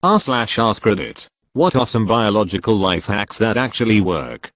r/AskReddit. What are some biological life hacks that actually work?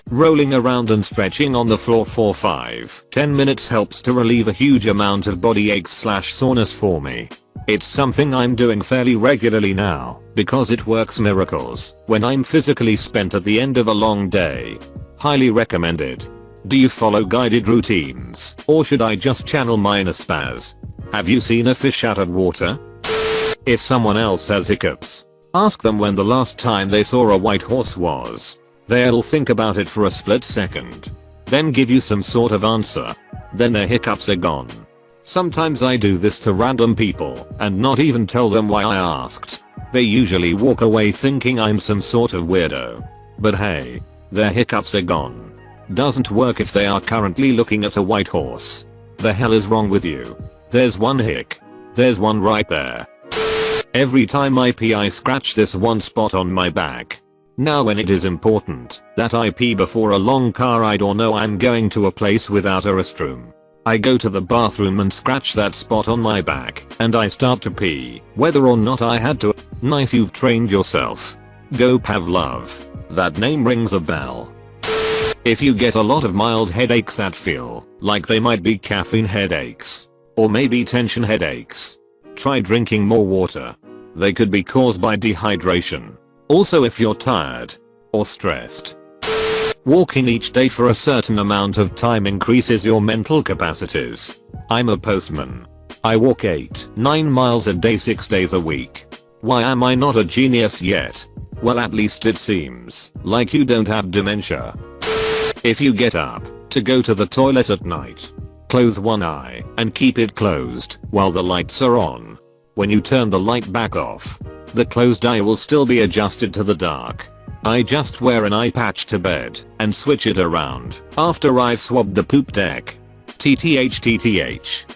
Rolling around and stretching on the floor for 5-10 minutes helps to relieve a huge amount of body aches/soreness for me. It's something I'm doing fairly regularly now because it works miracles when I'm physically spent at the end of a long day. Highly recommended. Do you follow guided routines, or should I just channel my inner spaz? Have you seen a fish out of water? If someone else has hiccups, ask them when the last time they saw a white horse was. They'll think about it for a split second, then give you some sort of answer. Then their hiccups are gone. Sometimes I do this to random people and not even tell them why I asked. They usually walk away thinking I'm some sort of weirdo. But hey, their hiccups are gone. Doesn't work if they are currently looking at a white horse. The hell is wrong with you? There's one hic. There's one right there. Every time I pee I scratch this one spot on my back. Now when it is important that I pee before a long car ride or know I'm going to a place without a restroom, I go to the bathroom and scratch that spot on my back and I start to pee whether or not I had to. Nice, you've trained yourself. Go Pavlov. That name rings a bell. If you get a lot of mild headaches that feel like they might be caffeine headaches, or maybe tension headaches, try drinking more water. They could be caused by dehydration. Also, if you're tired or stressed, walking each day for a certain amount of time increases your mental capacities. I'm a postman. I walk 8-9 miles a day 6 days a week. Why am I not a genius yet? Well, at least it seems like you don't have dementia. If you get up to go to the toilet at night, close one eye and keep it closed while the lights are on. When you turn the light back off, the closed eye will still be adjusted to the dark. I just wear an eye patch to bed and switch it around after I've swabbed the poop deck. TTH.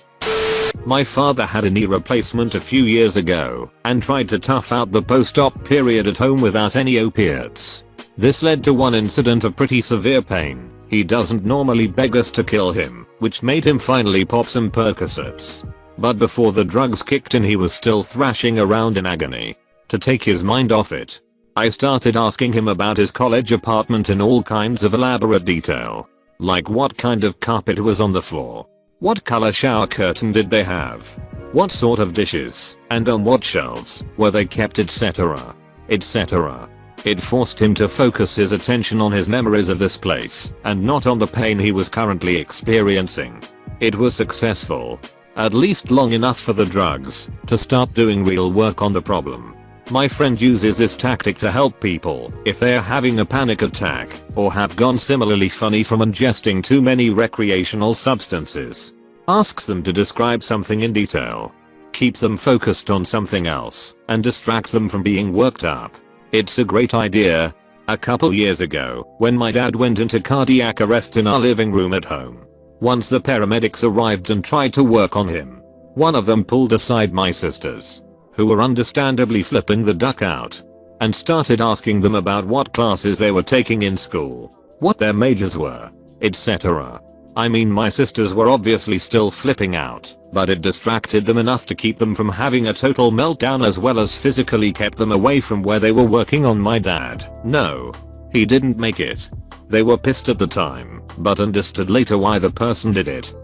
My father had a knee replacement a few years ago and tried to tough out the post-op period at home without any opiates. This led to one incident of pretty severe pain. He doesn't normally beg us to kill him, which made him finally pop some Percocets. But before the drugs kicked in he was still thrashing around in agony. To take his mind off it, I started asking him about his college apartment in all kinds of elaborate detail. Like what kind of carpet was on the floor, what color shower curtain did they have, what sort of dishes, and on what shelves were they kept, etc. etc. It forced him to focus his attention on his memories of this place and not on the pain he was currently experiencing. It was successful. At least long enough for the drugs to start doing real work on the problem. My friend uses this tactic to help people if they are having a panic attack or have gone similarly funny from ingesting too many recreational substances. Asks them to describe something in detail. Keep them focused on something else and distract them from being worked up. It's a great idea. A couple years ago, when my dad went into cardiac arrest in our living room at home, once the paramedics arrived and tried to work on him, one of them pulled aside my sisters, who were understandably flipping the duck out, and started asking them about what classes they were taking in school, what their majors were, etc. I mean, my sisters were obviously still flipping out, but it distracted them enough to keep them from having a total meltdown, as well as physically kept them away from where they were working on my dad. No, he didn't make it. They were pissed at the time, but understood later why the person did it.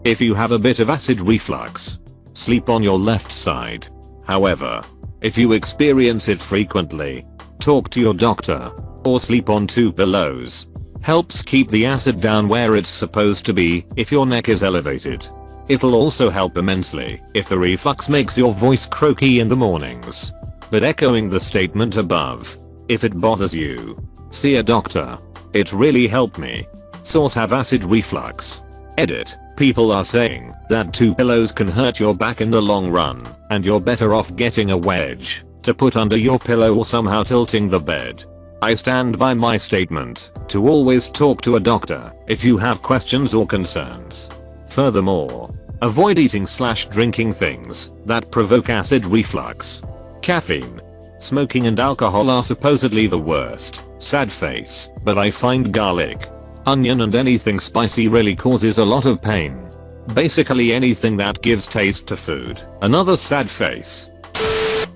If you have a bit of acid reflux, sleep on your left side. However, if you experience it frequently, talk to your doctor, or sleep on 2 pillows. Helps keep the acid down where it's supposed to be if your neck is elevated. It'll also help immensely if the reflux makes your voice croaky in the mornings. But echoing the statement above, if it bothers you, see a doctor. It really helped me. Source: have acid reflux. Edit: people are saying that 2 pillows can hurt your back in the long run, and you're better off getting a wedge to put under your pillow or somehow tilting the bed. I stand by my statement to always talk to a doctor if you have questions or concerns. Furthermore, avoid eating/drinking things that provoke acid reflux. Caffeine, smoking and alcohol are supposedly the worst. Sad face, but I find garlic, onion and anything spicy really causes a lot of pain. Basically anything that gives taste to food. Another sad face.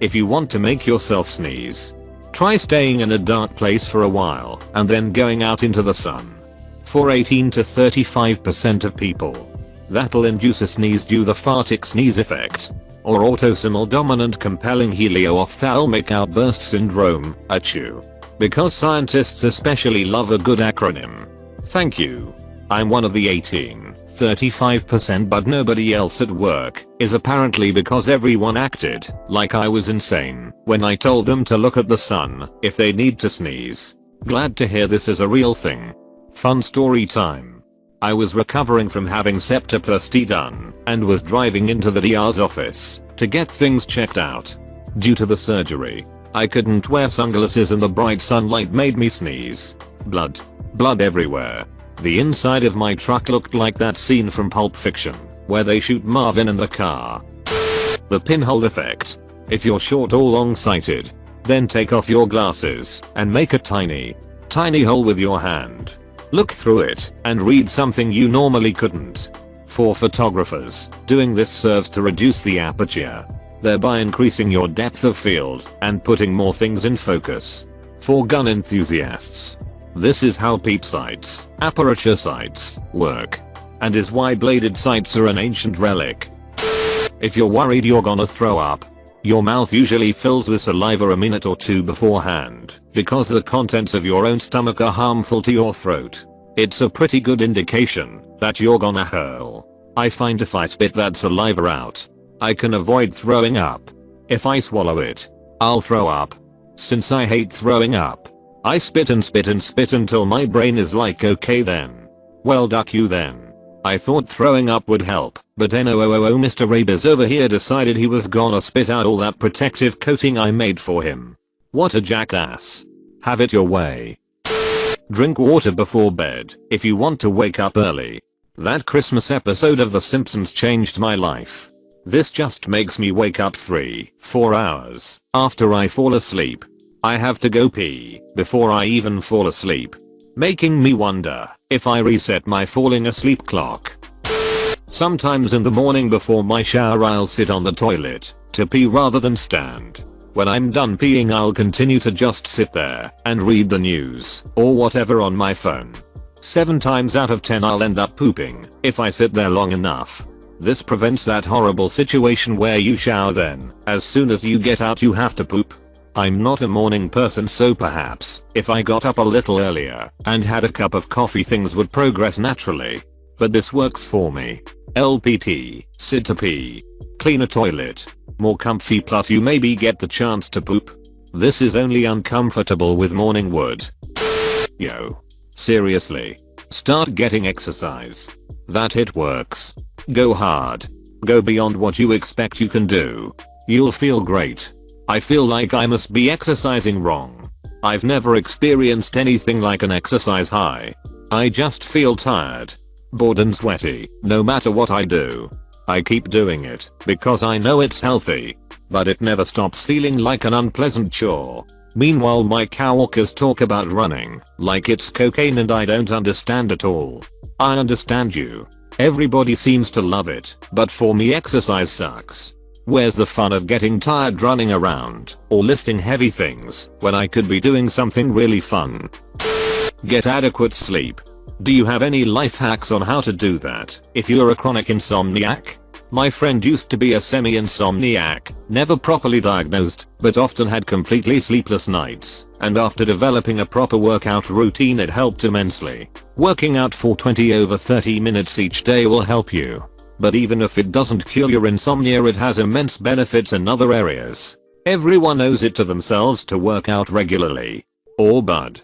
If you want to make yourself sneeze, try staying in a dark place for a while and then going out into the sun. For 18 to 35% of people, that'll induce a sneeze due the fartic sneeze effect, or autosomal dominant compelling helio-ophthalmic outburst syndrome, ACHOO. Because scientists especially love a good acronym. Thank you. I'm one of the 35%, but nobody else at work is apparently because everyone acted like I was insane when I told them to look at the sun if they need to sneeze. Glad to hear this is a real thing. Fun story time. I was recovering from having septoplasty done and was driving into the DR's office to get things checked out. Due to the surgery, I couldn't wear sunglasses and the bright sunlight made me sneeze. Blood everywhere. The inside of my truck looked like that scene from Pulp Fiction, where they shoot Marvin in the car. The pinhole effect. If you're short or long-sighted, then take off your glasses and make a tiny hole with your hand. Look through it and read something you normally couldn't. For photographers, doing this serves to reduce the aperture, thereby increasing your depth of field and putting more things in focus. For gun enthusiasts, this is how peep sights, aperture sights, work, and is why bladed sights are an ancient relic. If you're worried you're gonna throw up, your mouth usually fills with saliva a minute or two beforehand because the contents of your own stomach are harmful to your throat. It's a pretty good indication that you're gonna hurl. I find if I spit that saliva out, I can avoid throwing up. If I swallow it, I'll throw up. Since I hate throwing up, I spit and spit and spit until my brain is like, okay then. Well, duck you then. I thought throwing up would help, but no, Mr. Rabies over here decided he was gonna spit out all that protective coating I made for him. What a jackass. Have it your way. Drink water before bed if you want to wake up early. That Christmas episode of The Simpsons changed my life. This just makes me wake up 3-4 hours after I fall asleep. I have to go pee before I even fall asleep, making me wonder if I reset my falling asleep clock. Sometimes in the morning before my shower I'll sit on the toilet to pee rather than stand. When I'm done peeing I'll continue to just sit there and read the news or whatever on my phone. 7 times out of 10 I'll end up pooping if I sit there long enough. This prevents that horrible situation where you shower then as soon as you get out you have to poop. I'm not a morning person, so perhaps if I got up a little earlier and had a cup of coffee things would progress naturally. But this works for me. LPT, sit to pee, clean a toilet, more comfy, plus you maybe get the chance to poop. This is only uncomfortable with morning wood. Yo. Seriously. Start getting exercise. That it works. Go hard. Go beyond what you expect you can do. You'll feel great. I feel like I must be exercising wrong. I've never experienced anything like an exercise high. I just feel tired, bored and sweaty no matter what I do. I keep doing it because I know it's healthy, but it never stops feeling like an unpleasant chore. Meanwhile my coworkers talk about running like it's cocaine and I don't understand at all. I understand you. Everybody seems to love it, but for me exercise sucks. Where's the fun of getting tired running around or lifting heavy things when I could be doing something really fun? Get adequate sleep. Do you have any life hacks on how to do that if you're a chronic insomniac? My friend used to be a semi-insomniac, never properly diagnosed, but often had completely sleepless nights, and after developing a proper workout routine it helped immensely. Working out for 20 over 30 minutes each day will help you. But even if it doesn't cure your insomnia it has immense benefits in other areas. Everyone owes it to themselves to work out regularly. Or bud.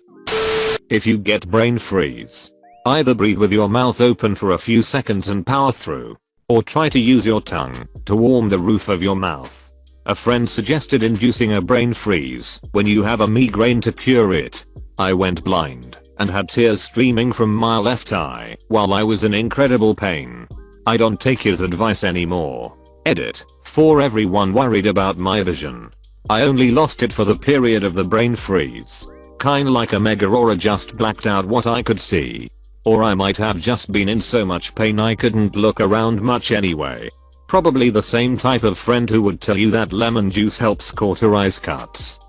If you get brain freeze, either breathe with your mouth open for a few seconds and power through, or try to use your tongue to warm the roof of your mouth. A friend suggested inducing a brain freeze when you have a migraine to cure it. I went blind and had tears streaming from my left eye while I was in incredible pain. I don't take his advice anymore. Edit. For everyone worried about my vision. I only lost it for the period of the brain freeze. Kinda like a mega aura, just blacked out what I could see. Or I might have just been in so much pain I couldn't look around much anyway. Probably the same type of friend who would tell you that lemon juice helps cauterize cuts.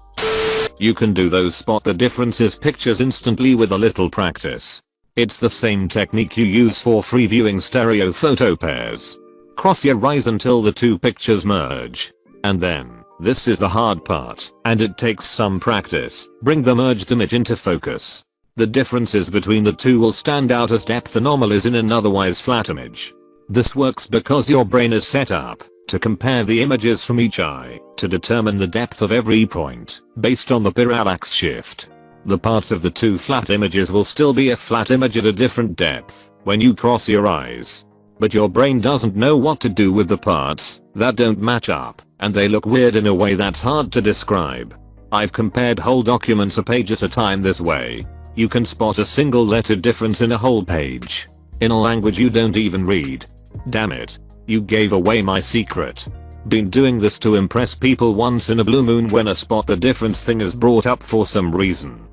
You can do those spot the differences pictures instantly with a little practice. It's the same technique you use for free viewing stereo photo pairs. Cross your eyes until the two pictures merge. And then, this is the hard part, and it takes some practice, bring the merged image into focus. The differences between the two will stand out as depth anomalies in an otherwise flat image. This works because your brain is set up to compare the images from each eye to determine the depth of every point based on the parallax shift. The parts of the two flat images will still be a flat image at a different depth when you cross your eyes. But your brain doesn't know what to do with the parts that don't match up, and they look weird in a way that's hard to describe. I've compared whole documents a page at a time this way. You can spot a single letter difference in a whole page in a language you don't even read. Damn it. You gave away my secret. Been doing this to impress people once in a blue moon when a spot the difference thing is brought up for some reason.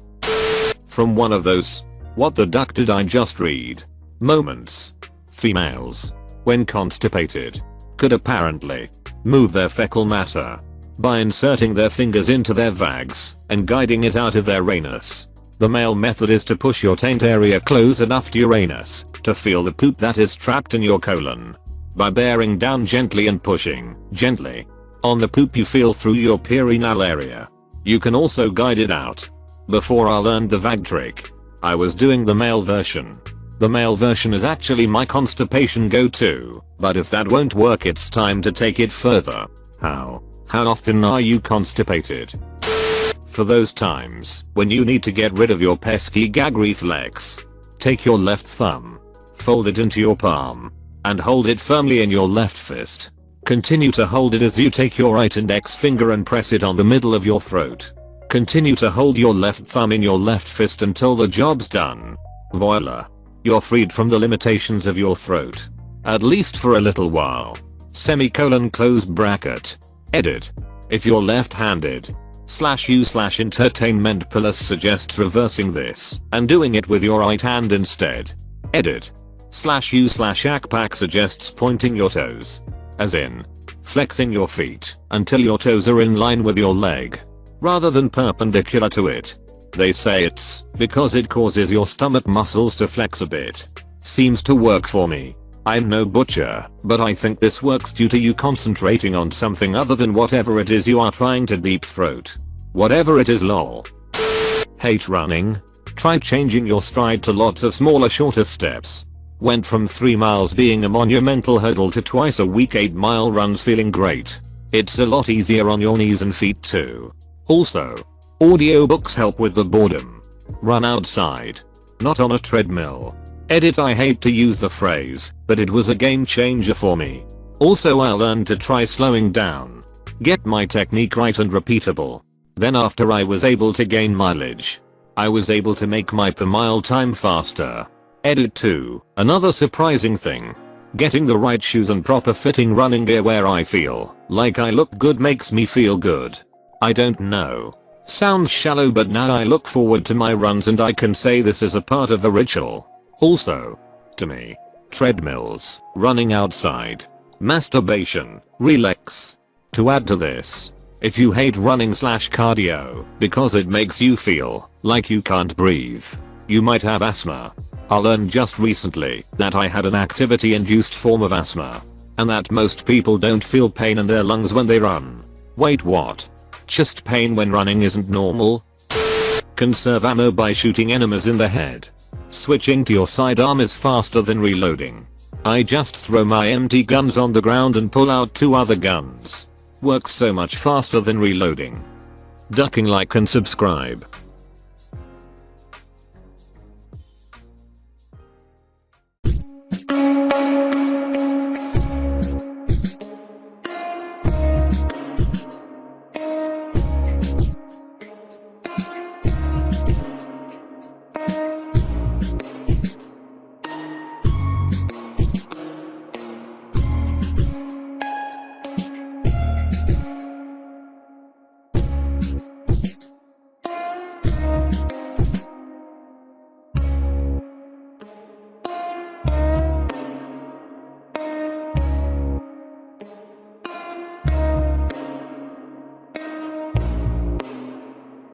From one of those "what the duck did I just read" moments. Females, when constipated, could apparently move their fecal matter by inserting their fingers into their vags and guiding it out of their anus. The male method is to push your taint area close enough to your anus to feel the poop that is trapped in your colon. By bearing down gently and pushing gently on the poop you feel through your perineal area, you can also guide it out. Before I learned the vag trick, I was doing the male version. The male version is actually my constipation go-to, but if that won't work, it's time to take it further. How often are you constipated? For those times when you need to get rid of your pesky gag reflex, take your left thumb, fold it into your palm, and hold it firmly in your left fist. Continue to hold it as you take your right index finger and press it on the middle of your throat. Continue to hold your left thumb in your left fist until the job's done. Voila. You're freed from the limitations of your throat. At least for a little while. Semicolon close bracket. Edit. If you're left-handed, /u/entertainment plus suggests reversing this and doing it with your right hand instead. Edit. /u/akpak suggests pointing your toes. As in, flexing your feet until your toes are in line with your leg, rather than perpendicular to it. They say it's because it causes your stomach muscles to flex a bit. Seems to work for me. I'm no butcher, but I think this works due to you concentrating on something other than whatever it is you are trying to deep throat. Whatever it is, lol. Hate running? Try changing your stride to lots of smaller, shorter steps. Went from 3 miles being a monumental hurdle to twice a week 8-mile runs feeling great. It's a lot easier on your knees and feet too. Also, audiobooks help with the boredom. Run outside. Not on a treadmill. Edit. I hate to use the phrase, but it was a game changer for me. Also, I learned to try slowing down. Get my technique right and repeatable. Then after I was able to gain mileage, I was able to make my per mile time faster. Edit 2. Another surprising thing. Getting the right shoes and proper fitting running gear where I feel like I look good makes me feel good. I don't know. Sounds shallow, but now I look forward to my runs and I can say this is a part of the ritual. Also, to me, treadmills, running outside, masturbation, relax. To add to this, if you hate running/cardio because it makes you feel like you can't breathe, you might have asthma. I learned just recently that I had an activity-induced form of asthma, and that most people don't feel pain in their lungs when they run. Wait, what? Chest pain when running isn't normal? Conserve ammo by shooting enemies in the head. Switching to your sidearm is faster than reloading. I just throw my empty guns on the ground and pull out 2 other guns. Works so much faster than reloading. Ducking. Like and subscribe.